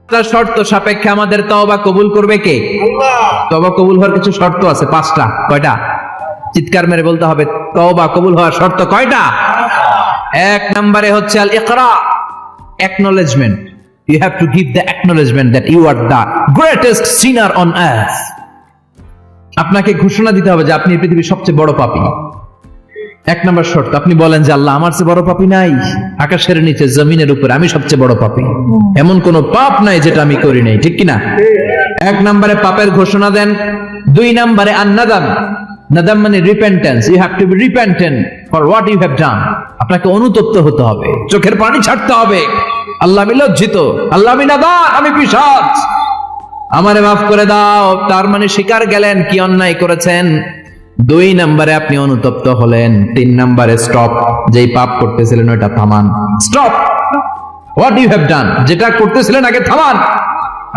শর্ত সাপেক্ষে আমাদের তওবা কবুল করবে কে? তওবা কবুল হওয়ার কিছু শর্ত আছে, 5টা। কয়টা? চিৎকার মেরে বলতে হবে, তওবা কবুল হওয়ার শর্ত কয়টা? 1 নম্বরে হচ্ছে আল ইকরা, acknowledgement. You have to give the acknowledgement that you are the greatest sinner on earth. আপনাকে ঘোষণা দিতে হবে যে আপনি এই পৃথিবীর সবচেয়ে বড় পাপী। 1 নম্বর শর্ত, আপনি বলেন যে আল্লাহ, আমার চেয়ে বড় পাপী নাই, আকাশের নিচে জমিনের উপরে আমি সবচেয়ে বড় পাপী, এমন কোন পাপ নাই যেটা আমি করি নাই, ঠিক কিনা? 1 নম্বরে পাপের ঘোষণা দেন। 2 নম্বরে আন-নাদাম, নাদাম মানে repentance. You have to be repentant for what you have done. আপনাকে অনুতপ্ত হতে হবে, চোখের পানি ছাড়তে হবে। আল্লাহ, আমি লজ্জিত, আল্লাহ আমি নাদান, আমি পিশাচ, আমারে মাফ করে দাও। তার মানে স্বীকার গেলেন কি অন্যায় করেছেন। 2 নম্বরে আপনি অনুতপ্ত হলেন। 3 নম্বরে স্টপ, যেই পাপ করতেছিলেন ওটা থামান। Stop what you have done, যেটা করতেছিলেন আগে থামান।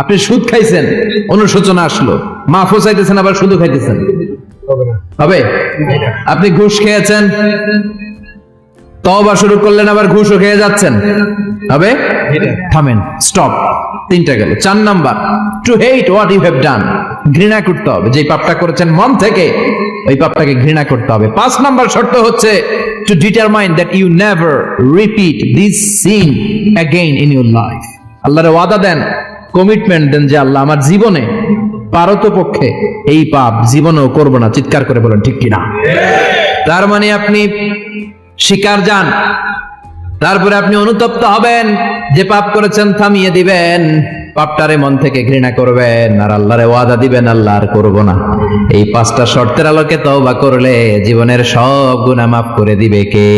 আপনি সুদ খাইছেন, অনুশোচনা আসলো, মাফও চাইতেছেন, আবার সুদও খাইতেছেন, হবে? আপনি ঘুষ খেয়েছেন, তওবা শুরু করলেন, আবার ঘুষও খেয়ে যাচ্ছেন, হবে? থামেন, স্টপ। 3টা গেল। 4 number, to hate what you have done, ঘৃণা করতে হবে, যে পাপটা করেছেন মন থেকে ওই পাপটাকে ঘৃণা করতে হবে। 5 নাম্বার শর্ত হচ্ছে to determine that you never repeat this sin again in your life. আল্লাহর ওয়াদা দেন, কমিটমেন্ট দেন যে আল্লাহ, আমার জীবনে পারতপক্ষে এই পাপ জীবনেও করব না। চিৎকার করে বলেন ঠিক কিনা? তার মানে আপনি স্বীকার যান, তারপরে আপনি অনুতপ্ত হবেন, যে পাপ করেছেন থামিয়ে দিবেন, পাপটারে মন থেকে ঘৃণা করবেন, আর আল্লাহরে ওয়াদা দিবেন আল্লাহ আর করব না। এই 5টা শর্তের আলোকে তওবা করলে জীবনের সব গুনাহ মাফ করে দিবে কে?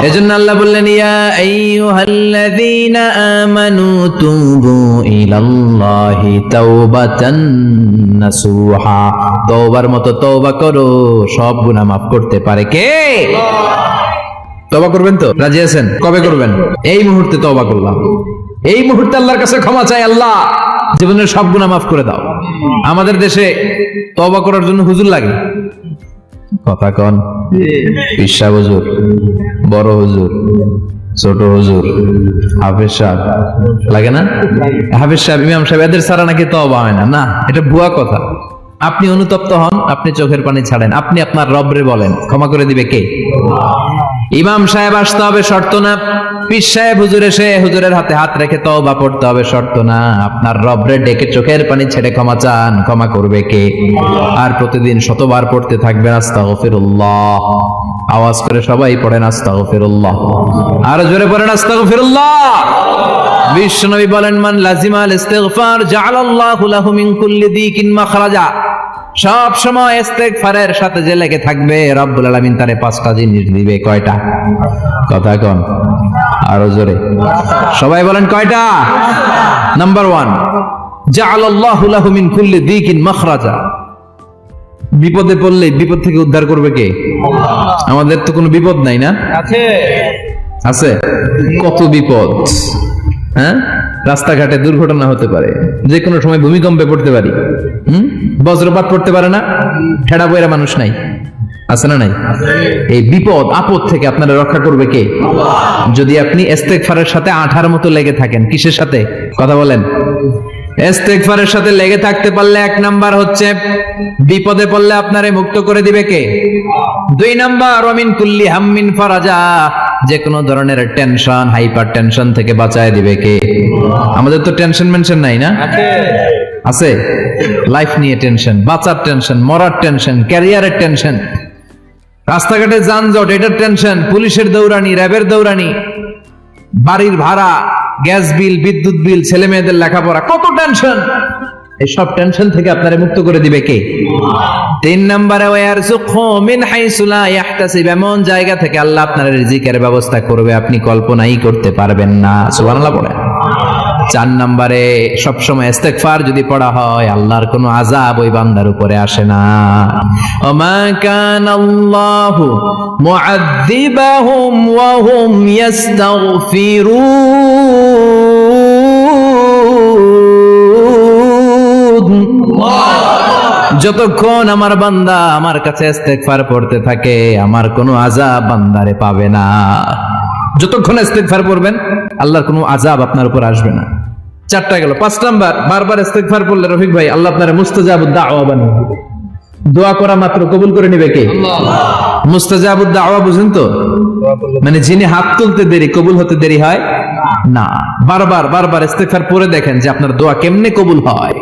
এজন্য আল্লাহ বললেন, ইয়া আইয়ুহাল্লাযীনা আমানু তুবু ইলাল্লাহি তাওবাতান নাসুহা। তওবার মতো তওবা করো, সব গুনাহ মাফ করতে পারে কে? তওবা করবেন তো? রাজি আছেন? কবে করবেন? এই মুহূর্তে তওবা করলাম, এই মুহূর্তে আল্লাহর কাছে ক্ষমা চাই, আল্লাহ জীবনের সব গুনাহ মাফ করে দাও। আমাদের দেশে তওবা করার জন্য হুজুর লাগে, কথা কন, পিসা হুজুর, বড় হুজুর, ছোট হুজুর, হাফেজ সাহেব লাগে না? হাফেজ সাহেব, ইমাম সাহেব, এদের ছাড়া নাকি তওবা হয় না। না, এটা ভুয়া কথা। আপনি অনুতপ্ত হন, আপনি চোখের পানি ছাড়েন, আপনি আপনার রবরে বলেন, ক্ষমা করে দিবে কে? ইমাম সাহেব আসতে হবে, শর্ত না। পীর সাহেব হুজুর এসে হুজুরের হাতে হাত রেখে তওবা পড়তে হবে, শর্ত না। আপনার রবরে ডেকে চোখের পানি ছেড়ে ক্ষমা চান, ক্ষমা করবে কে? আর প্রতিদিন শতবার পড়তে থাকবেন আস্তাগফিরুল্লাহ। আওয়াজ করে সবাই পড়েন আস্তাগফিরুল্লাহ, আর জোরে পড়েন আস্তাগফিরুল্লাহ। বিশ্বনবী বলেন, মান লাজিমাল ইস্তিগফার জাআলাল্লাহু লাহু মিন কুল্লি দিকিন মাখরাজা। সব সময় ইস্তেগফারের সাথে যে লেগে থাকবে, রব্বুল আলামিন তারে 5টা জিনিস দিবে। কয়টা? কথা কন, আরো জোরে সবাই বলেন, কয়টা? নাম্বার 1, জাআলাল্লাহু লাহু মিন কুল্লি দিকিন মাখরাজা। বিপদে পড়লে বিপদ থেকে উদ্ধার করবে কে? আমাদের তো কোনো বিপদ নাই না? আছে, আছে। কত বিপদ, হ্যাঁ? রাস্তাঘাটে দুর্ঘটনা হতে পারে, যে কোনো সময় ভূমিকম্পে পড়তে পারি, বজ্রপাত পড়তে পারে না, ঠেড়া বইরা মানুষ নাই, আছে না নাই? এই বিপদ আপদ থেকে আপনারা রক্ষা করবে কে? যদি আপনি ইস্তেগফারের সাথে আঠার মতো লেগে থাকেন। কিসের সাথে? কথা বলেন। ইস্তেগফারের সাথে লেগে থাকতে পারলে 1 নাম্বার হচ্ছে বিপদে পড়লে আপনারে মুক্ত করে দিবে কে? 2 নাম্বার, ওয়ামিন কুল্লি হাম্মিন ফারাজা। যে কোনো ধরনের টেনশন, হাইপার টেনশন থেকে বাঁচায় দিবে কে? আমাদের তো টেনশন মেনশন নাই না? আছে। লাইফ নিয়ে টেনশন, বাঁচার টেনশন, মরার টেনশন, ক্যারিয়ারের টেনশন, রাস্তাঘাটে যানজট, এটার টেনশন, পুলিশের দৌড়ানি, র্যাবের দৌড়ানি, বাড়ির ভাড়া, গ্যাস বিল, বিদ্যুৎ বিল, ছেলে মেয়েদের লেখাপড়া, কত টেনশন। এই সব টেনশন থেকে আপনারে মুক্ত করে দিবে কে? 3 নম্বরে, ওয়ারযুকহু মিন হাইসু লা ইয়াহতাসিব। এমন জায়গা থেকে আল্লাহ আপনার রিজিকের ব্যবস্থা করবে আপনি কল্পনাই করতে পারবেন না। সুবহানাল্লাহ পড়েন। 4 নম্বরে, সবসময় ইস্তেগফার যদি পড়া হয়, আল্লাহর কোনো আযাব ওই বান্দার উপরে আসে না। ওমা কানাল্লাহু মুআযযিবাহুম ওয়া হুম ইস্তাগফিরুন। যতক্ষণ আমার বান্দা আমার কাছে ইস্তেগফার পড়তে থাকে, আমার কোনো আযাব বান্দারে পাবে না। যতক্ষণ ইস্তেগফার পড়বেন, আল্লাহর কোনো আযাব আপনার উপর আসবে না। 4টা গেল। 5 নাম্বার, বারবার ইস্তেগফার পড়লে রফিক ভাই আল্লাহ আপনার মুস্তাজাবুদ দাওয়া বানিয়ে দিবে। দোয়া করা মাত্র কবুল করে নিবে কে? মুস্তাজাবুদ দাওয়া বুঝেন তো? মানে যিনি হাত তুলতে দেরি কবুল হতে দেরি হয় না। বারবার বারবার ইস্তেগফার পড়ে দেখেন যে আপনার দোয়া কেমনে কবুল হয়।